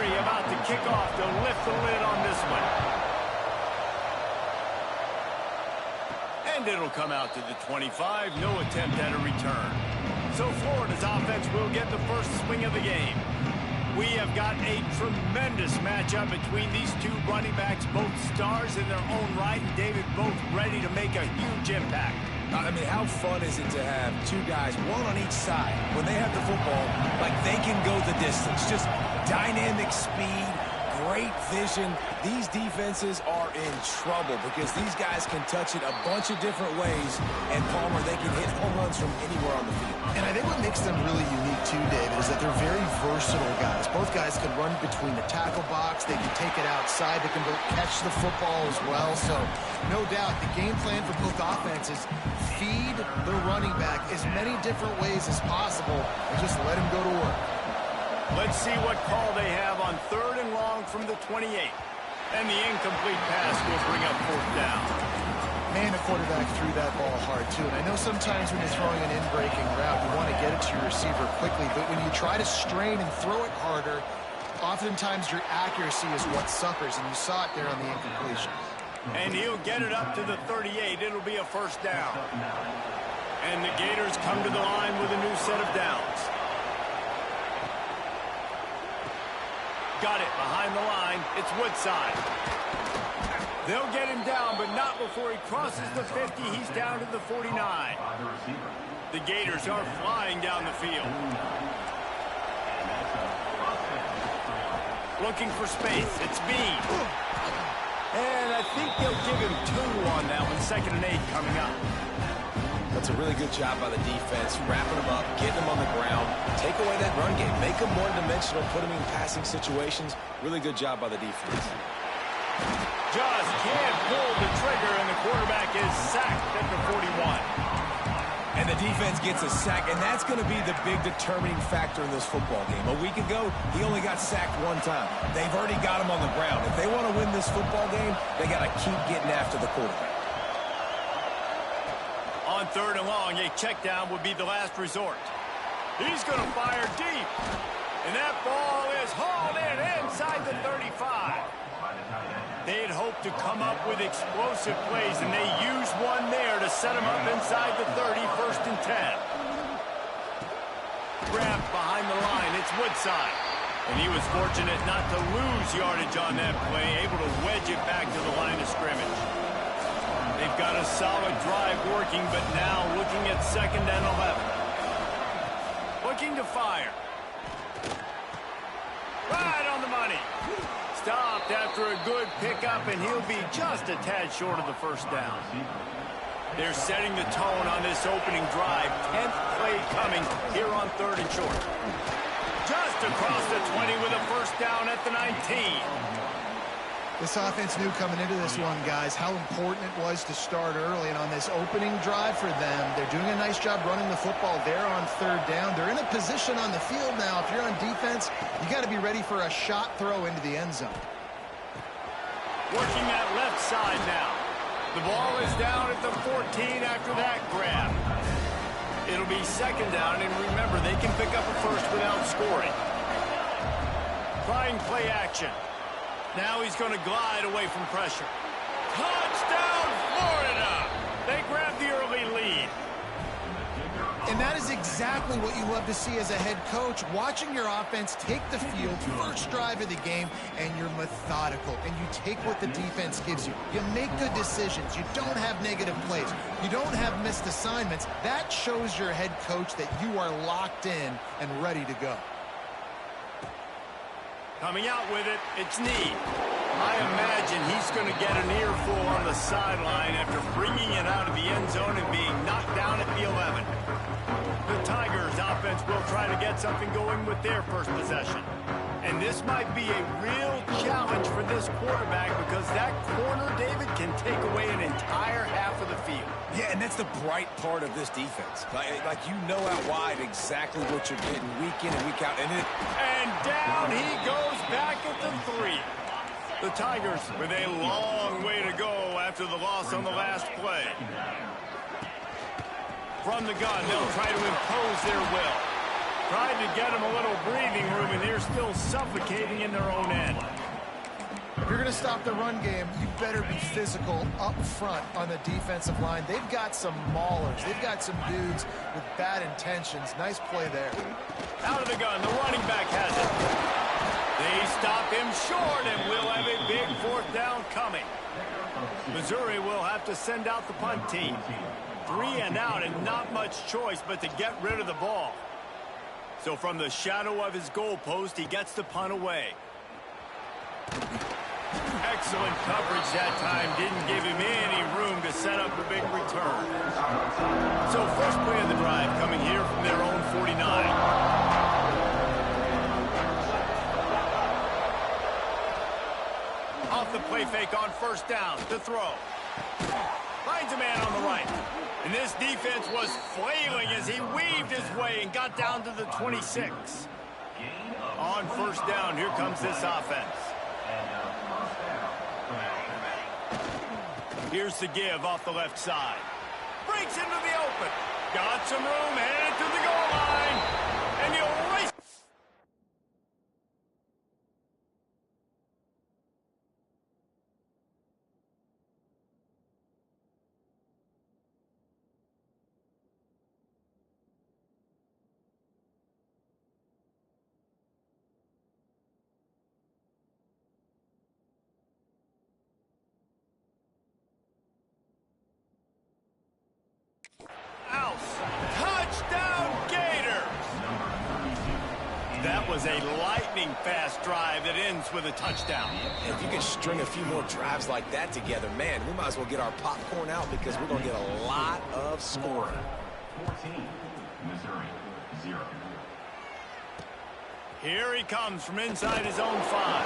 Fury about to kick off to lift the lid on this one. And it'll come out to the 25. No attempt at a return. So Florida's offense will get the first swing of the game. We have got a tremendous matchup between these two running backs, both stars in their own right, and David, both ready to make a huge impact. I mean, how fun is it to have two guys, one on each side, when they have the football, like they can go the distance. Just dynamic speed, great vision. These defenses are in trouble because these guys can touch it a bunch of different ways, and Palmer, they can hit home runs from anywhere on the field. And I think what makes them really unique too, David, is that they're very versatile guys. Both guys can run between the tackle box. They can take it outside. They can both catch the football as well. So, no doubt, the game plan for both offenses, feed the running back as many different ways as possible and just let him go to work. Let's see what call they have on 3rd and long from the 28. And the incomplete pass will bring up 4th down. Man, the quarterback threw that ball hard, too. And I know sometimes when you're throwing an in-breaking route, you want to get it to your receiver quickly. But when you try to strain and throw it harder, oftentimes your accuracy is what suffers. And you saw it there on the incompletion. And he'll get it up to the 38. It'll be a 1st down. And the Gators come to the line with a new set of downs. Got it behind the line. It's Woodside. They'll get him down, but not before he crosses the 50. He's down to the 49. The Gators are flying down the field. Looking for space. It's Bean. And I think they'll give him 2 on that one. 2nd and 8 coming up. That's a really good job by the defense, wrapping them up, getting them on the ground, take away that run game, make them one-dimensional, put them in passing situations. Really good job by the defense. Just can't pull the trigger, and the quarterback is sacked at the 41. And the defense gets a sack, and that's going to be the big determining factor in this football game. A week ago, he only got sacked 1 time. They've already got him on the ground. If they want to win this football game, they got to keep getting after the quarterback. On 3rd and long, a check down would be the last resort. He's going to fire deep. And that ball is hauled in inside the 35. They had hoped to come up with explosive plays, and they used one there to set him up inside the 30, 1st and 10. Grabbed behind the line, it's Woodside. And he was fortunate not to lose yardage on that play, able to wedge it back to the line of scrimmage. They've got a solid drive working, but now looking at 2nd and 11. Looking to fire. Right on the money. Stopped after a good pickup, and he'll be just a tad short of the 1st down. They're setting the tone on this opening drive. 10th play coming here on 3rd and short. Just across the 20 with a 1st down at the 19. This offense knew coming into this one, guys, how important it was to start early. And on this opening drive for them, they're doing a nice job running the football there on 3rd down. They're in a position on the field now. If you're on defense, you got to be ready for a shot throw into the end zone. Working that left side now. The ball is down at the 14 after that grab. It'll be 2nd down, and remember, they can pick up a 1st without scoring. Trying play action. Now he's going to glide away from pressure. Touchdown, Florida! They grab the early lead. And that is exactly what you love to see as a head coach, watching your offense take the field, 1st drive of the game, and you're methodical, and you take what the defense gives you. You make good decisions. You don't have negative plays. You don't have missed assignments. That shows your head coach that you are locked in and ready to go. Coming out with it, it's Need. I imagine he's going to get an earful on the sideline after bringing it out of the end zone and being knocked down at the 11. The Tigers offense will try to get something going with their 1st possession. And this might be a real challenge for this quarterback because that corner, David, can take away an entire half of the field. Yeah, and that's the bright part of this defense. Like you know out wide exactly what you're getting week in and week out. And down he goes back at the 3. The Tigers with a long way to go after the loss on the last play. From the gun, they'll try to impose their will. Tried to get them a little breathing room, and they're still suffocating in their own end. If you're going to stop the run game, you better be physical up front on the defensive line. They've got some maulers. They've got some dudes with bad intentions. Nice play there. Out of the gun, the running back has it. They stop him short, and we'll have a big fourth down coming. Missouri will have to send out the punt team. 3 and out, and not much choice but to get rid of the ball. So from the shadow of his goalpost, he gets the punt away. Excellent coverage that time. Didn't give him any room to set up a big return. So first play of the drive coming here from their own 49. Off the play fake on first down. The throw. Finds a man on the right. And this defense was flailing as he weaved his way and got down to the 26. On first down, here comes this offense. Here's the give off the left side. Breaks into the open. Got some room, headed to the goal line. And he'll race. Touchdown Gators! That was a lightning-fast drive that ends with a touchdown. If you can string a few more drives like that together, man, we might as well get our popcorn out because we're going to get a lot of scoring. 14, Missouri, 0. Here he comes from inside his own 5.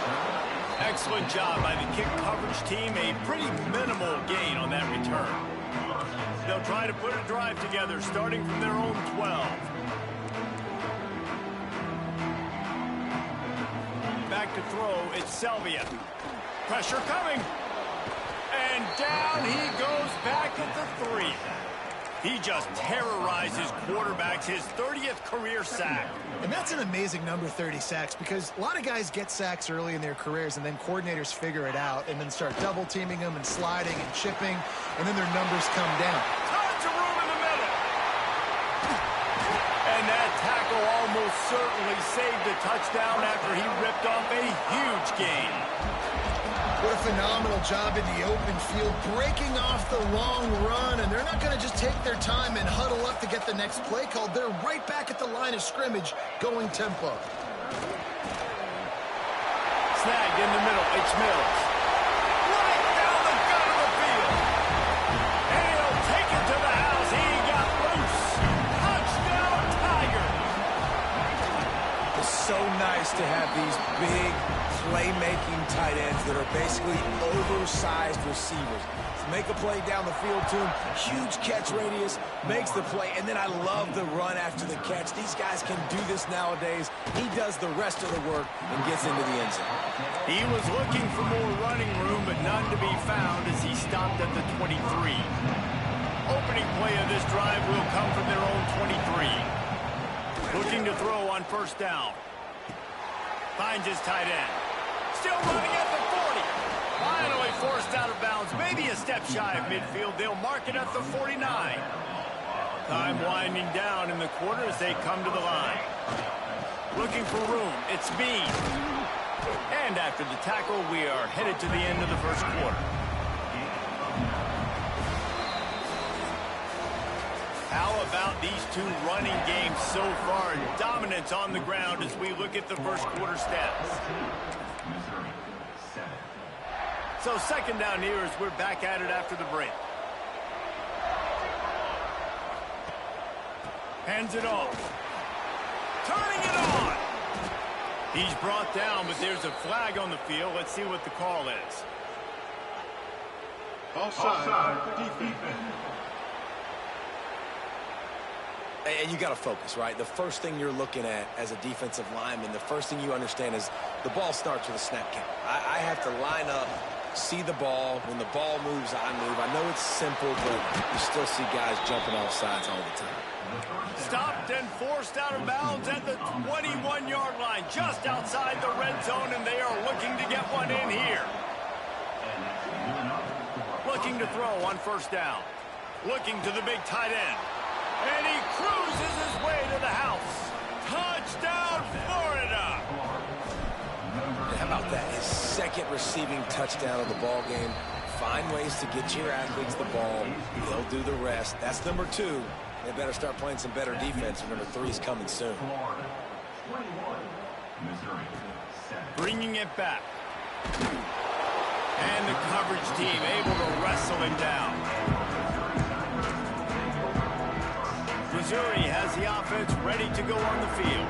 Excellent job by the kick coverage team. A pretty minimal gain on that return. They'll try to put a drive together, starting from their own 12. Back to throw, it's Selvia. Pressure coming. And down he goes back at the 3. He just terrorized his quarterbacks, his 30th career sack. And that's an amazing number, 30 sacks, because a lot of guys get sacks early in their careers, and then coordinators figure it out and then start double-teaming them and sliding and chipping, and then their numbers come down. Tons of room in the middle. And that tackle almost certainly saved a touchdown after he ripped off a huge gain. What a phenomenal job in the open field, breaking off the long run, and they're not going to just take their time and huddle up to get the next play called. They're right back at the line of scrimmage, going tempo. Snagged in the middle, it's Mills. Right down the gut of the field. And he'll take it to the house. He got loose. Touchdown, Tigers. It's so nice to have these big playmaking tight ends that are basically oversized receivers. Make a play down the field to him, huge catch radius, makes the play, and then I love the run after the catch. These guys can do this nowadays. He does the rest of the work and gets into the end zone. He was looking for more running room, but none to be found as he stopped at the 23. Opening play of this drive will come from their own 23. Looking to throw on first down. Finds his tight end. Still running at the 40. Finally forced out of bounds. Maybe a step shy of midfield. They'll mark it at the 49. Time winding down in the quarter as they come to the line. Looking for room. It's Bean. And after the tackle, we are headed to the end of the first quarter. How about these two running games so far? Dominance on the ground as we look at the first quarter stats. So second down here as we're back at it after the break. Hands it off. Turning it on. He's brought down, but there's a flag on the field. Let's see what the call is. Offside, defense. And you got to focus, right? The first thing you're looking at as a defensive lineman, the first thing you understand is the ball starts with a snap count. I have to line up, see the ball. When the ball moves, I move. I know it's simple, but you still see guys jumping off sides all the time. Stopped and forced out of bounds at the 21-yard line, just outside the red zone, and they are looking to get one in here. Looking to throw on first down. Looking to the big tight end. And he cruises his way to the house. Touchdown, Florida! How about that? His second receiving touchdown of the ball game. Find ways to get your athletes the ball. They'll do the rest. That's number 2. They better start playing some better defense. Number 3 is coming soon. Bringing it back. And the coverage team able to wrestle him down. Missouri has the offense ready to go on the field.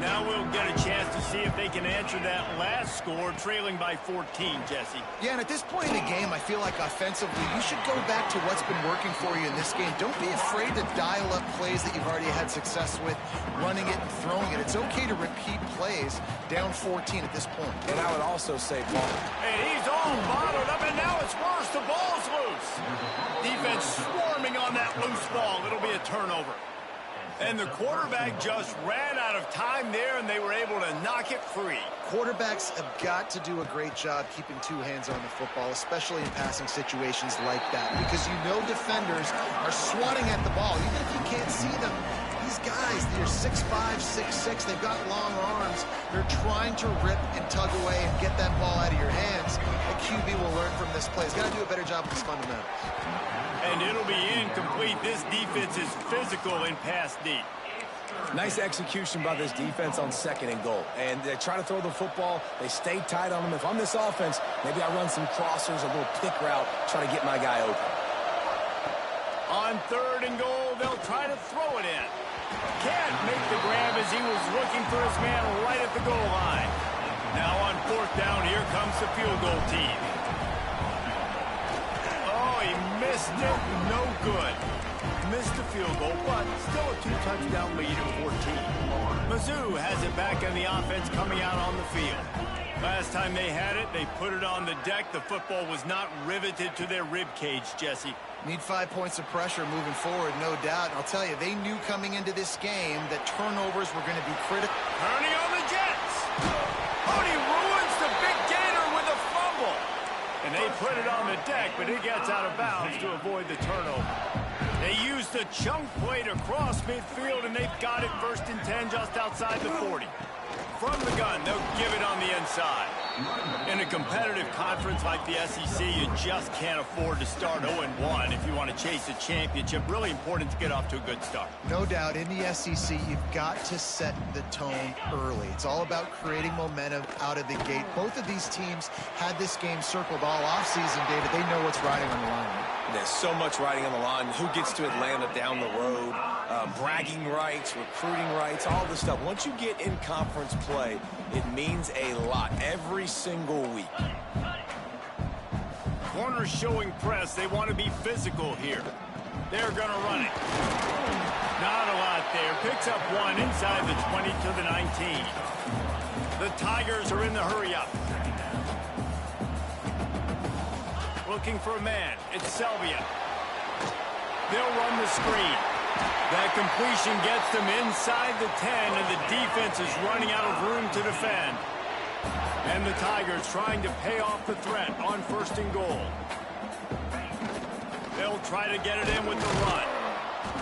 Now we'll get a chance to see if they can answer that last score, trailing by 14, Jesse. Yeah, and at this point in the game, I feel like offensively, you should go back to what's been working for you in this game. Don't be afraid to dial up plays that you've already had success with, running it and throwing it. It's okay to repeat plays down 14 at this point. And I would also say, Paul. And he's all bottled up, and now it's worse. The ball's loose. Defense swarming on that loose ball. It'll be a turnover. And the quarterback just ran out of time there, and they were able to knock it free. Quarterbacks have got to do a great job keeping 2 hands on the football, especially in passing situations like that, because you know defenders are swatting at the ball. Even if you can't see them, these guys, they're 6'5", 6'6", they've got long arms. They're trying to rip and tug away and get that ball out of your hands. A QB will learn from this play. He's got to do a better job with his fundamentals. And it'll be incomplete. This defense is physical in pass deep. Nice execution by this defense on 2nd and goal. And they try to throw the football. They stay tight on them. If I'm this offense, maybe I run some crossers, a little pick route, try to get my guy open. On 3rd and goal, they'll try to throw it in. Can't make the grab as he was looking for his man right at the goal line. Now on 4th down, here comes the field goal team. He missed it, no good. Missed the field goal, but still a 2-touchdown lead at 14. Mizzou has it back in the offense coming out on the field. Last time they had it, they put it on the deck. The football was not riveted to their rib cage, Jesse. Need 5 points of pressure moving forward, no doubt. And I'll tell you, they knew coming into this game that turnovers were going to be critical. Turning on the Jets. Oh, he ruins the big gator with a fumble. And they put it on the deck, but it gets out of bounds to avoid the turnover. They use the chunk play to cross midfield, and they've got it 1st and 10 just outside the 40. From the gun, they'll give it on the inside. In a competitive conference like the SEC, you just can't afford to start 0-1 if you want to chase a championship. Really important to get off to a good start. No doubt, in the SEC, you've got to set the tone early. It's all about creating momentum out of the gate. Both of these teams had this game circled all offseason, David. They know what's riding on the line. There's so much riding on the line. Who gets to Atlanta down the road? Bragging rights, recruiting rights, all this stuff. Once you get in conference play, it means a lot every single week. Corners showing press. They want to be physical here. They're going to run it. Not a lot there. Picks up 1 inside the 20 to the 19. The Tigers are in the hurry-up. Looking for a man. It's Selvia. They'll run the screen. That completion gets them inside the 10, and the defense is running out of room to defend. And the Tigers trying to pay off the threat on 1st and goal. They'll try to get it in with the run.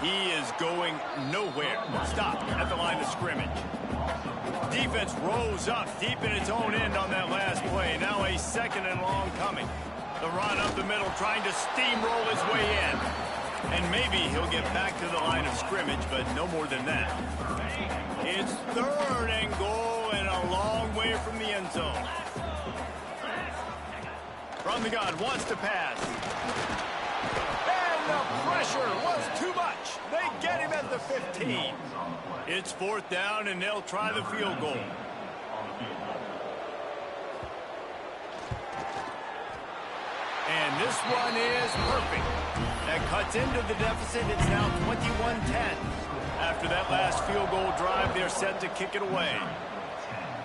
He is going nowhere. Stop at the line of scrimmage. Defense rose up deep in its own end on that last play. Now a 2nd and long coming. The run up the middle, trying to steamroll his way in. And maybe he'll get back to the line of scrimmage, but no more than that. It's 3rd and goal and a long way from the end zone. From the gun, wants to pass. And the pressure was too much. They get him at the 15. It's 4th down, and they'll try the field goal. And this one is perfect. That cuts into the deficit. It's now 21-10. After that last field goal drive, they're set to kick it away.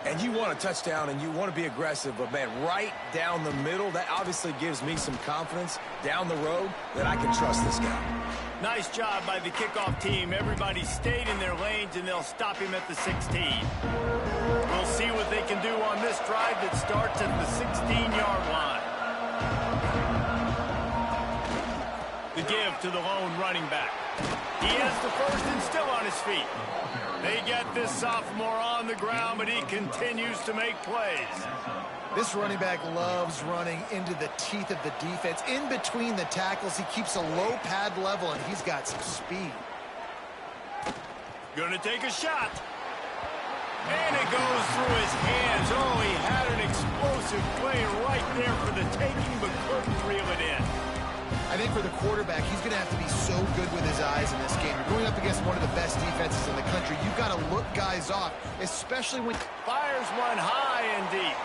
And you want a touchdown and you want to be aggressive, but, man, right down the middle, that obviously gives me some confidence down the road that I can trust this guy. Nice job by the kickoff team. Everybody stayed in their lanes, and they'll stop him at the 16. We'll see what they can do on this drive that starts at the 16-yard line. The give to the lone running back. He has the first and still on his feet. They get this sophomore on the ground, but he continues to make plays. This running back loves running into the teeth of the defense. In between the tackles, he keeps a low pad level, and he's got some speed. Gonna take a shot. And it goes through his hands. Oh, he had an explosive play right there for the taking, but couldn't reel it in. I think for the quarterback, he's going to have to be so good with his eyes in this game. You're going up against one of the best defenses in the country. You've got to look guys off, especially when... Fires one high and deep.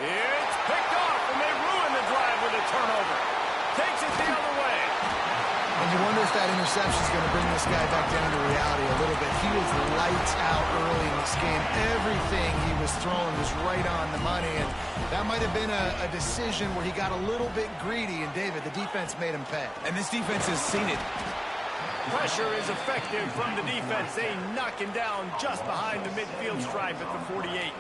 It's picked off, and they ruin the drive with a turnover. Takes it the other way. And you wonder if that interception is going to bring this guy back down to reality a little bit. He was lights out early in this game. Everything he was throwing was right on the money, and that might have been a decision where he got a little bit greedy, and David, the defense made him pay. And this defense has seen it. Pressure is effective from the defense. They knock him down just behind the midfield stripe at the 48.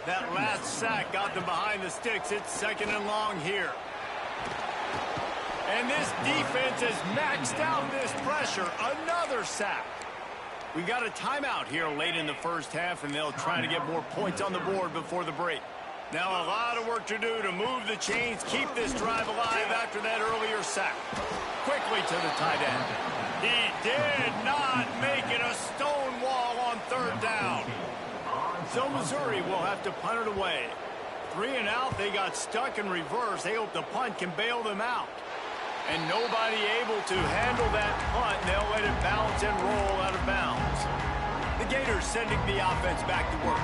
That last sack got them behind the sticks. It's second and long here. And this defense has maxed out this pressure. Another sack. We got a timeout here late in the first half, and they'll try to get more points on the board before the break. Now a lot of work to do to move the chains, keep this drive alive after that earlier sack. Quickly to the tight end. He did not make it a stone wall on third down. So Missouri will have to punt it away. 3 and out, they got stuck in reverse. They hope the punt can bail them out. And nobody able to handle that punt. They'll let it bounce and roll out of bounds. The Gators sending the offense back to work.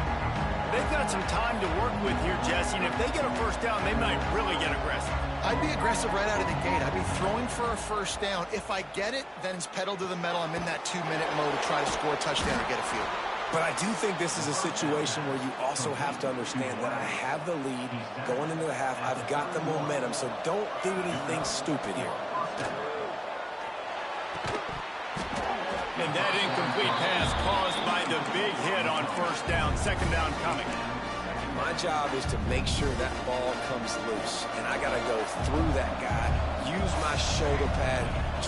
They've got some time to work with here, Jesse, and if they get a first down, they might really get aggressive. I'd be aggressive right out of the gate. I'd be throwing for a first down. If I get it, then it's pedal to the metal. I'm in that 2-minute mode to try to score a touchdown or get a field. But I do think this is a situation where you also have to understand that I have the lead going into the half. I've got the momentum, so don't do anything stupid here. And that incomplete pass caused by the big hit on first down. Second down coming. My job is to make sure that ball comes loose, and I got to go through that guy, use my shoulder pad,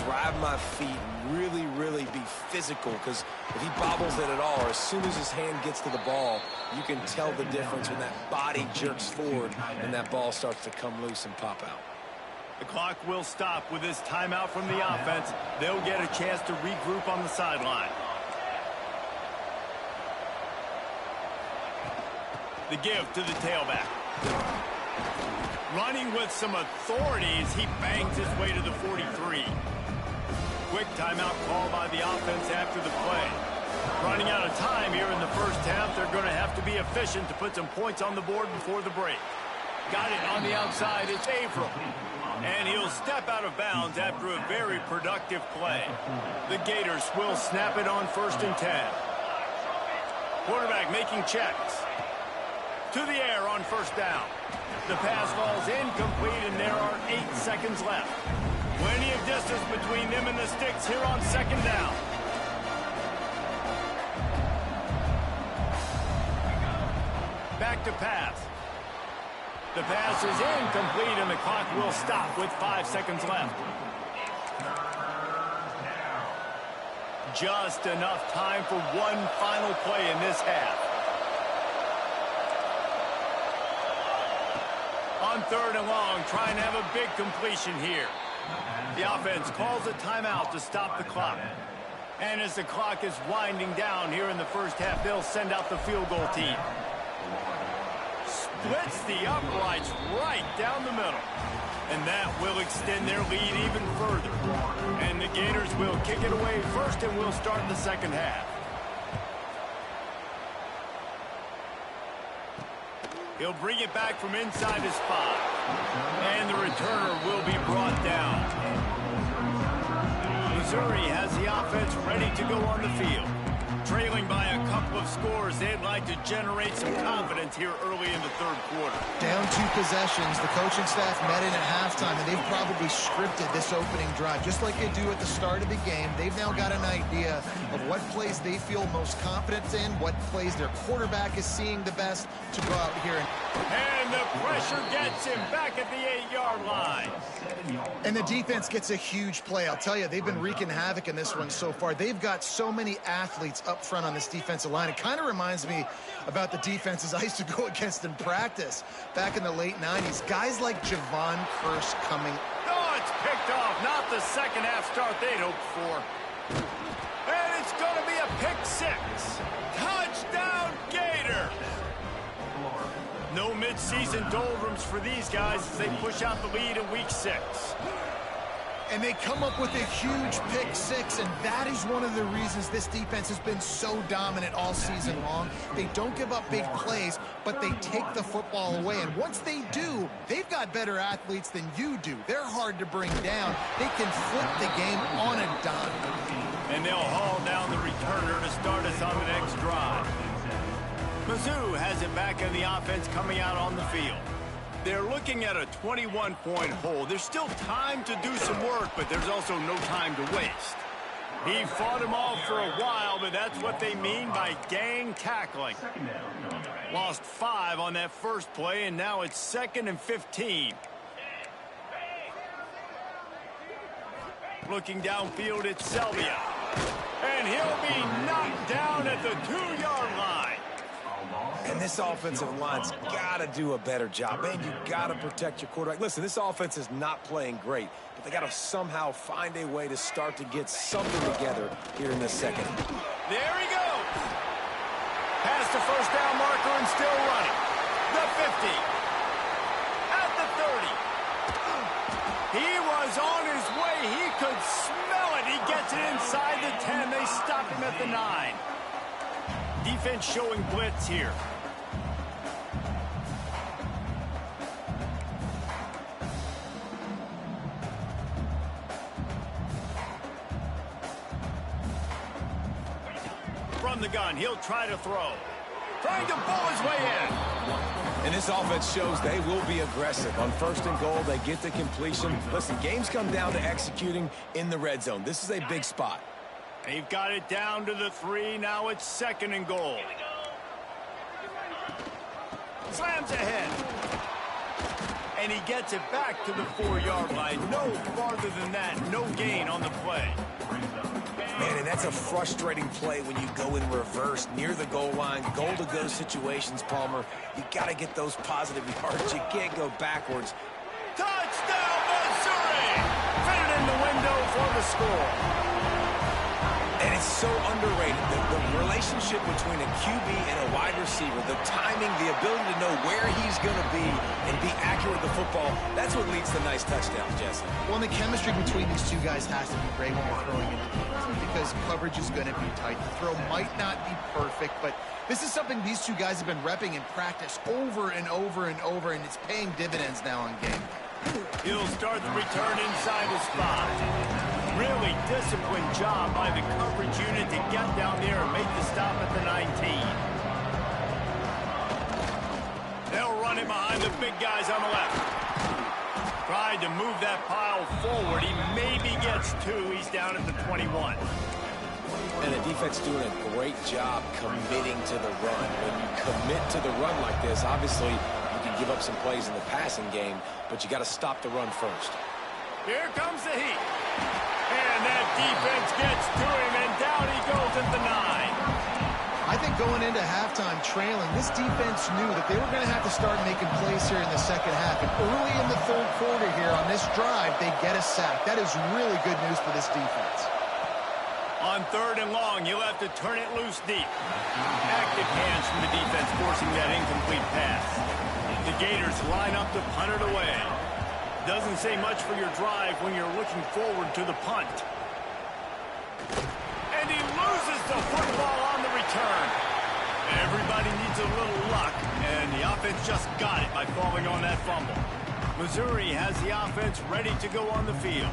drive my feet, really, really be physical, because if he bobbles it at all, or as soon as his hand gets to the ball, you can tell the difference when that body jerks forward and that ball starts to come loose and pop out. The clock will stop with this timeout from the offense. They'll get a chance to regroup on the sideline. The give to the tailback. Running with some authority as he bangs his way to the 43. Quick timeout call by the offense after the play. Running out of time here in the first half. They're going to have to be efficient to put some points on the board before the break. Got it on the outside. It's Averill. And he'll step out of bounds after a very productive play. The Gators will snap it on 1st and 10. Quarterback making checks. To the air on first down. The pass falls incomplete, and there are 8 seconds left. Plenty of distance between them and the sticks here on second down. Back to pass. The pass is incomplete, and the clock will stop with 5 seconds left. Just enough time for one final play in this half. On 3rd and long, trying to have a big completion here. The offense calls a timeout to stop the clock. And as the clock is winding down here in the first half, they'll send out the field goal team. Splits the uprights right down the middle. And that will extend their lead even further. And the Gators will kick it away first, and we'll start the second half. He'll bring it back from inside his spot. And the returner will be brought down. Missouri has the offense ready to go on the field. Trailing by a couple of scores, they'd like to generate some confidence here early in the third quarter. Down 2 possessions. The coaching staff met in at halftime, and they've probably scripted this opening drive. Just like they do at the start of the game, they've now got an idea of what plays they feel most confident in, what plays their quarterback is seeing the best to go out here. And the pressure gets him back at the 8-yard line. And the defense gets a huge play. I'll tell you, they've been wreaking havoc in this one so far. They've got so many athletes up front on this defensive line. It kind of reminds me about the defenses I used to go against in practice back in the late 90s. Guys like Javon Curse coming. Oh, it's picked off. Not the second half start they'd hoped for. And it's going to be a pick 6. Touchdown, Gators. No midseason doldrums for these guys as they push out the lead in week 6. And they come up with a huge pick 6, and that is one of the reasons this defense has been so dominant all season long. They don't give up big plays, but they take the football away. And once they do, they've got better athletes than you do. They're hard to bring down. They can flip the game on a dime. And they'll haul down the returner to start us on the next drive. Mizzou has it back in the offense coming out on the field. They're looking at a 21-point hole. There's still time to do some work, but there's also no time to waste. He fought him off for a while, but that's what they mean by gang tackling. Lost 5 on that first play, and now it's 2nd and 15. Looking downfield, it's Selvia. And he'll be knocked down at the 2-yard line. And this offensive line's got to do a better job. Man, you got to protect your quarterback. Listen, this offense is not playing great, but they got to somehow find a way to start to get something together here in this second. There he goes. Past the first down marker and still running. The 50. At the 30. He was on his way. He could smell it. He gets it inside the 10. They stop him at the 9. Defense showing blitz here. From the gun, he'll try to throw. Trying to pull his way in. And this offense shows they will be aggressive. On 1st and goal, they get the completion. Listen, games come down to executing in the red zone. This is a big spot. They've got it down to the 3. Now it's 2nd and goal. Slams ahead. And he gets it back to the 4-yard line. No farther than that. No gain on the play. Man, and that's a frustrating play when you go in reverse near the goal line. Goal-to-go situations, Palmer. You got to get those positive yards. You can't go backwards. Touchdown, Missouri! Fit it in the window for the score. And it's so underrated. The relationship between a QB and a wide receiver, the timing, the ability to know where he's going to be and be accurate with the football, that's what leads to nice touchdowns, Jesse. Well, and the chemistry between these two guys has to be great when you're throwing into defense because coverage is going to be tight. The throw might not be perfect, but this is something these two guys have been repping in practice over and over and over, and it's paying dividends now on game. He'll start the return inside the spot. Really disciplined job by the coverage unit to get down there and make the stop at the 19. They'll run it behind the big guys on the left. Tried to move that pile forward. He maybe gets 2. He's down at the 21. And the defense doing a great job committing to the run. When you commit to the run like this, obviously you can give up some plays in the passing game, but you got to stop the run first. Here comes the heat. And that defense gets to him, and down he goes at the 9. I think going into halftime trailing, this defense knew that they were going to have to start making plays here in the second half. And early in the third quarter here on this drive, they get a sack. That is really good news for this defense. On 3rd and long, you'll have to turn it loose deep. Active hands from the defense forcing that incomplete pass. The Gators line up to punt it away. Doesn't say much for your drive when you're looking forward to the punt. And he loses the football on the return. Everybody needs a little luck, and the offense just got it by falling on that fumble. Missouri has the offense ready to go on the field.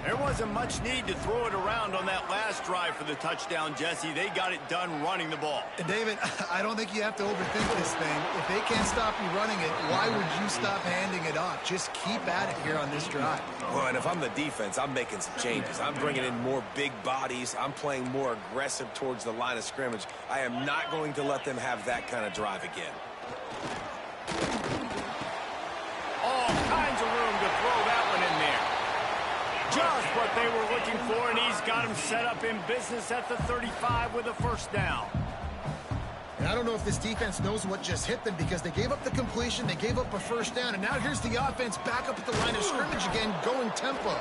There wasn't much need to throw it around on that last drive for the touchdown, Jesse. They got it done running the ball. And David, I don't think you have to overthink this thing. If they can't stop you running it, why would you stop handing it off? Just keep at it here on this drive. Well, and if I'm the defense, I'm making some changes. I'm bringing in more big bodies. I'm playing more aggressive towards the line of scrimmage. I am not going to let them have that kind of drive again. All kinds of room to throw that one in there. Just what they were looking for, and he's got him set up in business at the 35 with a first down. And I don't know if this defense knows what just hit them because they gave up the completion, they gave up a first down, and now here's the offense back up at the line of scrimmage again, going tempo.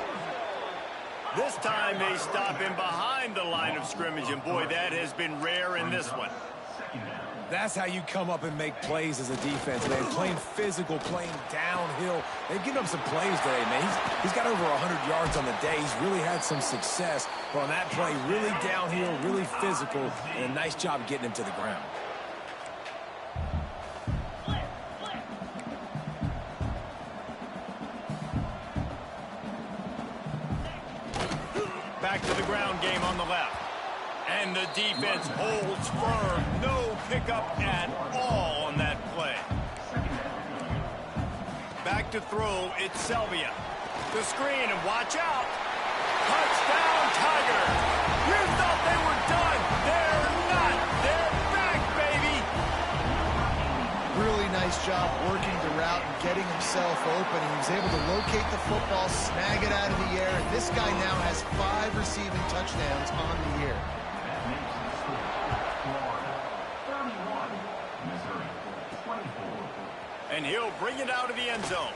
This time they stop him behind the line of scrimmage, and boy, that has been rare in this one. That's how you come up and make plays as a defense, man. Playing physical, playing downhill. They've given up some plays today, man. He's got over 100 yards on the day. He's really had some success. But on that play, really downhill, really physical, and a nice job getting him to the ground. Back to the ground game on the left. And the defense holds firm. No pickup at all on that play. Back to throw, it's Selvia. The screen, and watch out. Touchdown, Tigers. You thought they were done. They're not. They're back, baby. Really nice job working the route and getting himself open. He was able to locate the football, snag it out of the air, and this guy now has 5 receiving touchdowns on the year. And he'll bring it out of the end zone.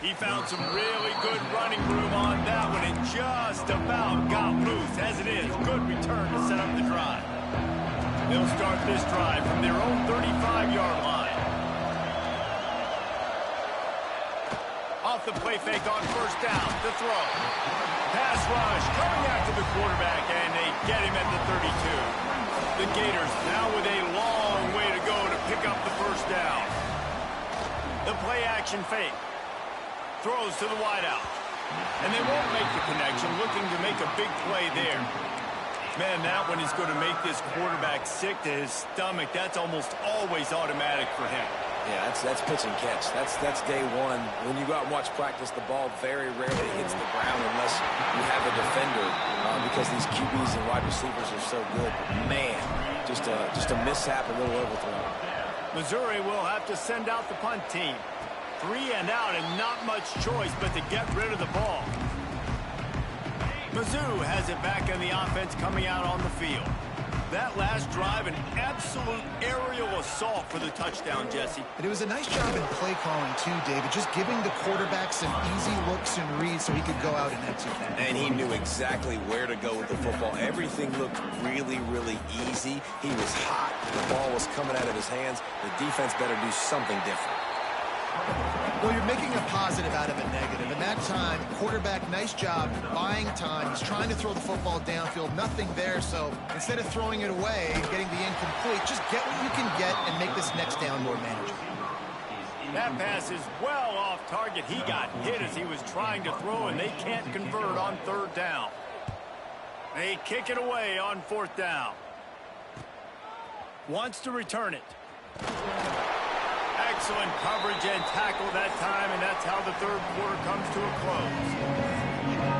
He found some really good running room on that one and just about got loose. As it is, good return to set up the drive. They'll start this drive from their own 35-yard line. Off the play fake on first down, the throw. Pass rush coming after the quarterback, and they get him at the 32. The Gators now with a long way to go to pick up the first down. The play action fake. Throws to the wideout. And they won't make the connection, looking to make a big play there. Man, that one is going to make this quarterback sick to his stomach. That's almost always automatic for him. Yeah, that's pitch and catch. That's day one. When you go out and watch practice, the ball very rarely hits the ground unless you have a defender because these QBs and wide receivers are so good. Man, just a mishap, a little overthrow. Missouri will have to send out the punt team. 3 and out and not much choice but to get rid of the ball. Mizzou has it back in the offense coming out on the field. That last drive, an absolute aerial assault for the touchdown, Jesse. And it was a nice job in play calling, too, David. Just giving the quarterback some easy looks and reads so he could go out and execute. And he knew exactly where to go with the football. Everything looked really, really easy. He was hot. The ball was coming out of his hands. The defense better do something different. Well, you're making a positive out of a negative. And that time, quarterback, nice job buying time. He's trying to throw the football downfield. Nothing there. So instead of throwing it away and getting the incomplete, just get what you can get and make this next down more manageable. That pass is well off target. He got hit as he was trying to throw, and they can't convert on third down. They kick it away on fourth down. Wants to return it. Excellent coverage and tackle that time, and that's how the third quarter comes to a close.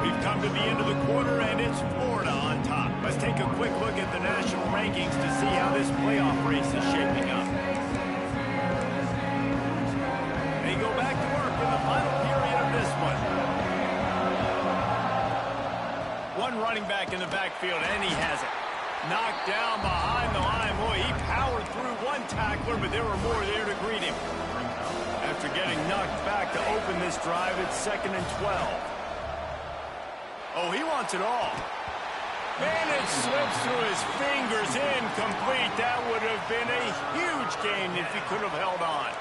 We've come to the end of the quarter, and it's Florida on top. Let's take a quick look at the national rankings to see how this playoff race is shaping up. They go back to work in the final period of this one. One running back in the backfield, and he has it. Knocked down behind the line. Boy, he powered through one tackler, but there were more there to greet him. After getting knocked back to open this drive, it's 2nd and 12. Oh, he wants it all. Man, it slips through his fingers. Incomplete. That would have been a huge gain if he could have held on.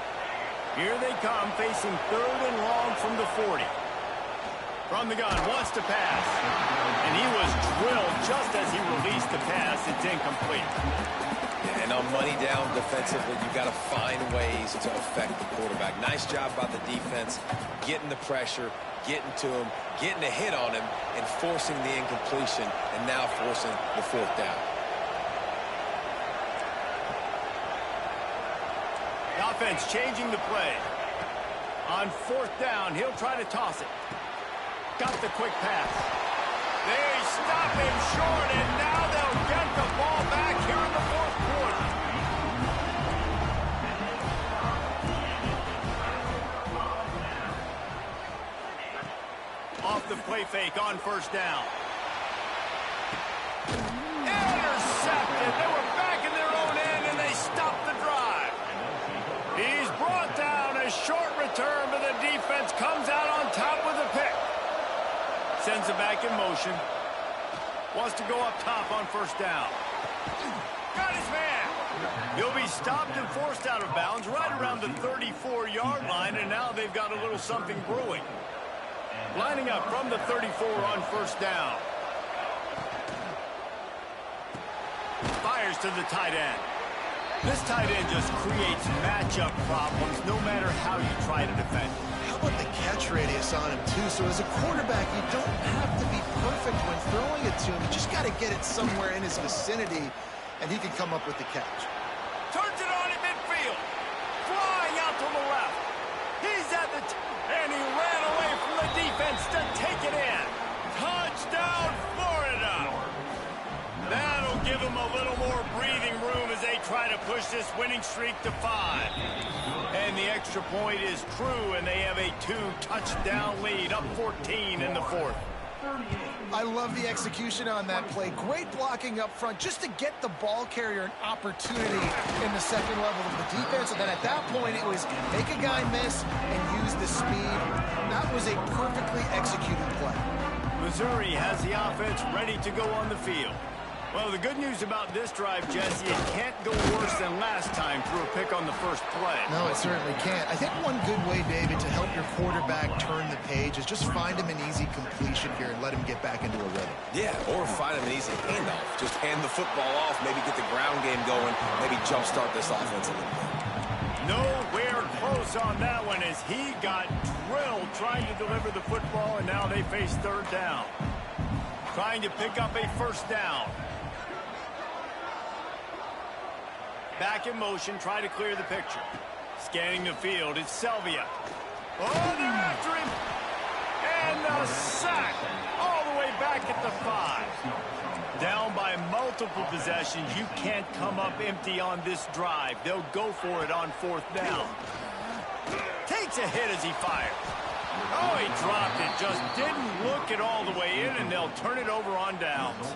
Here they come, facing 3rd and long from the 40. From the gun, wants to pass. And he was drilled just as he released the pass. It's incomplete. And on money down defensively, you've got to find ways to affect the quarterback. Nice job by the defense, getting the pressure, getting to him, getting a hit on him, and forcing the incompletion, and now forcing the fourth down. The offense changing the play. On fourth down, he'll try to toss it. Got the quick pass. They stop him short, and now they'll get the ball back here in the fourth quarter. Off the play fake on first down. Intercepted. They were back in their own end, and they stopped the drive. He's brought down. A short return, but the defense comes out on top with a pick. Sends it back in motion. Wants to go up top on first down. Got his man. He'll be stopped and forced out of bounds right around the 34-yard line, and now they've got a little something brewing. Lining up from the 34 on first down. Fires to the tight end. This tight end just creates matchup problems no matter how you try to defend. How about the catch radius on him, too? So as a quarterback, you don't have to be perfect when throwing it to him. You just got to get it somewhere in his vicinity, and he can come up with the catch. Turns it on in midfield. Flying out to the left. He's at the and he ran away from the defense to take it in. Touchdown, Florida. That'll give them a little more breathing room as they try to push this winning streak to 5. And the extra point is true, and they have a 2-touchdown lead, up 14 in the fourth. I love the execution on that play. Great blocking up front just to get the ball carrier an opportunity in the second level of the defense. And then at that point, it was make a guy miss and use the speed. That was a perfectly executed play. Missouri has the offense ready to go on the field. Well, the good news about this drive, Jesse, it can't go worse than last time through a pick on the first play. No, it certainly can't. I think one good way, David, to help your quarterback turn the page is just find him an easy completion here and let him get back into a rhythm. Yeah, or find him an easy handoff. Just hand the football off, maybe get the ground game going, maybe jumpstart this offense a little bit. Nowhere close on that one as he got drilled trying to deliver the football, and now they face third down. Trying to pick up a first down. Back in motion, try to clear the picture. Scanning the field, it's Selvia. Oh, they're after him. And the sack all the way back at the 5. Down by multiple possessions. You can't come up empty on this drive. They'll go for it on fourth down. Takes a hit as he fires. Oh, he dropped it. Just didn't look it all the way in, and they'll turn it over on downs.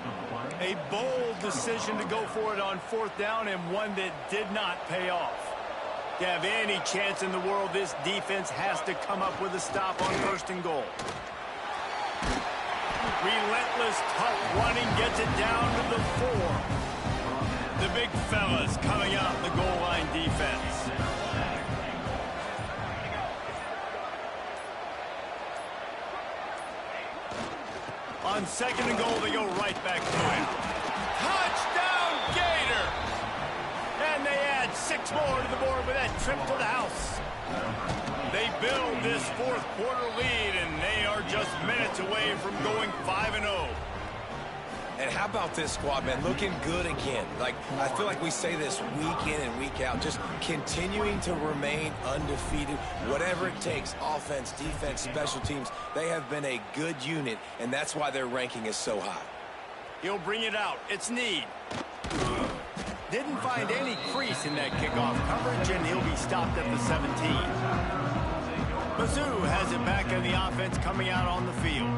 A bold decision to go for it on fourth down, and one that did not pay off. To have any chance in the world, this defense has to come up with a stop on first and goal. Relentless, tough running gets it down to the 4. The big fellas coming out in the goal line defense. On second and goal, they go right back to him. Touchdown, Gator! And they add 6 more to the board with that trip to the house. They build this fourth quarter lead, and they are just minutes away from going 5-0. And how about this squad, man? Looking good again. Like, I feel like we say this week in and week out, just continuing to remain undefeated. Whatever it takes, offense, defense, special teams, they have been a good unit, and that's why their ranking is so high. He'll bring it out. It's Need. Didn't find any crease in that kickoff coverage, and he'll be stopped at the 17. Mizzou has it back in the offense coming out on the field.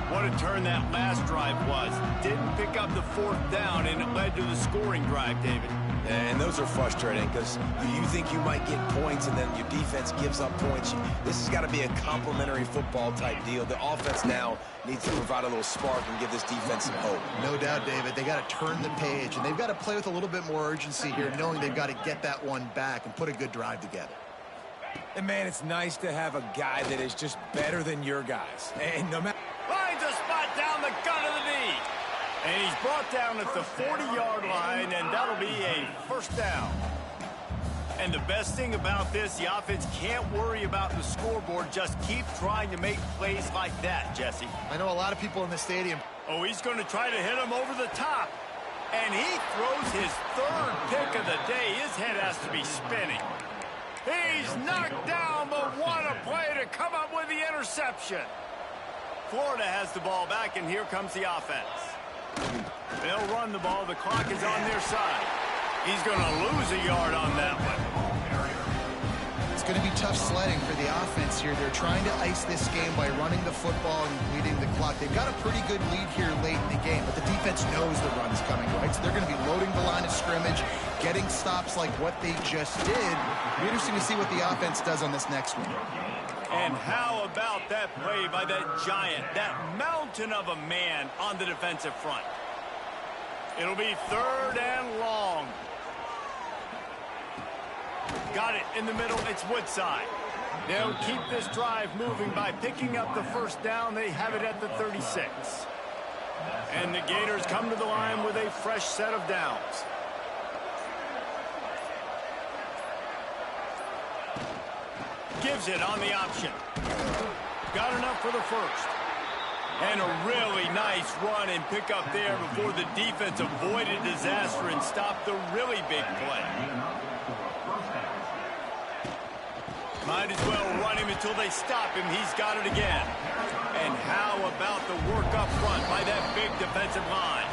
What a turn that last drive was. Didn't pick up the fourth down, and it led to the scoring drive, David. And those are frustrating because you think you might get points, and then your defense gives up points. This has got to be a complementary football type deal. The offense now needs to provide a little spark and give this defense some hope. No doubt, David. They got to turn the page, and they've got to play with a little bit more urgency here, knowing they've got to get that one back and put a good drive together. And, man, it's nice to have a guy that is just better than your guys. And no matter... Finds a spot down the gut of the knee. And he's brought down at the 40-yard line, and that'll be a first down. And the best thing about this, the offense can't worry about the scoreboard. Just keep trying to make plays like that, Jesse. I know a lot of people in the stadium. Oh, he's going to try to hit him over the top. And he throws his third pick of the day. His head has to be spinning. He's knocked down, but what a play to come up with the interception. Florida has the ball back, and here comes the offense. They'll run the ball. The clock is on their side. He's going to lose a yard on that one. It's going to be tough sledding for the offense here. They're trying to ice this game by running the football and leading the clock. They've got a pretty good lead here late in the game, but the defense knows the run's coming, right? So they're going to be loading the line of scrimmage, getting stops like what they just did. It'll be interesting to see what the offense does on this next one. And how about that play by that giant, that mountain of a man on the defensive front? It'll be third and long. Got it in the middle. It's Woodside. They'll keep this drive moving by picking up the first down. They have it at the 36. And the Gators come to the line with a fresh set of downs. Gives it on the option. Got enough for the first. And a really nice run and pick up there before the defense avoided disaster and stopped the really big play. Might as well run him until they stop him. He's got it again. And how about the work up front by that big defensive line?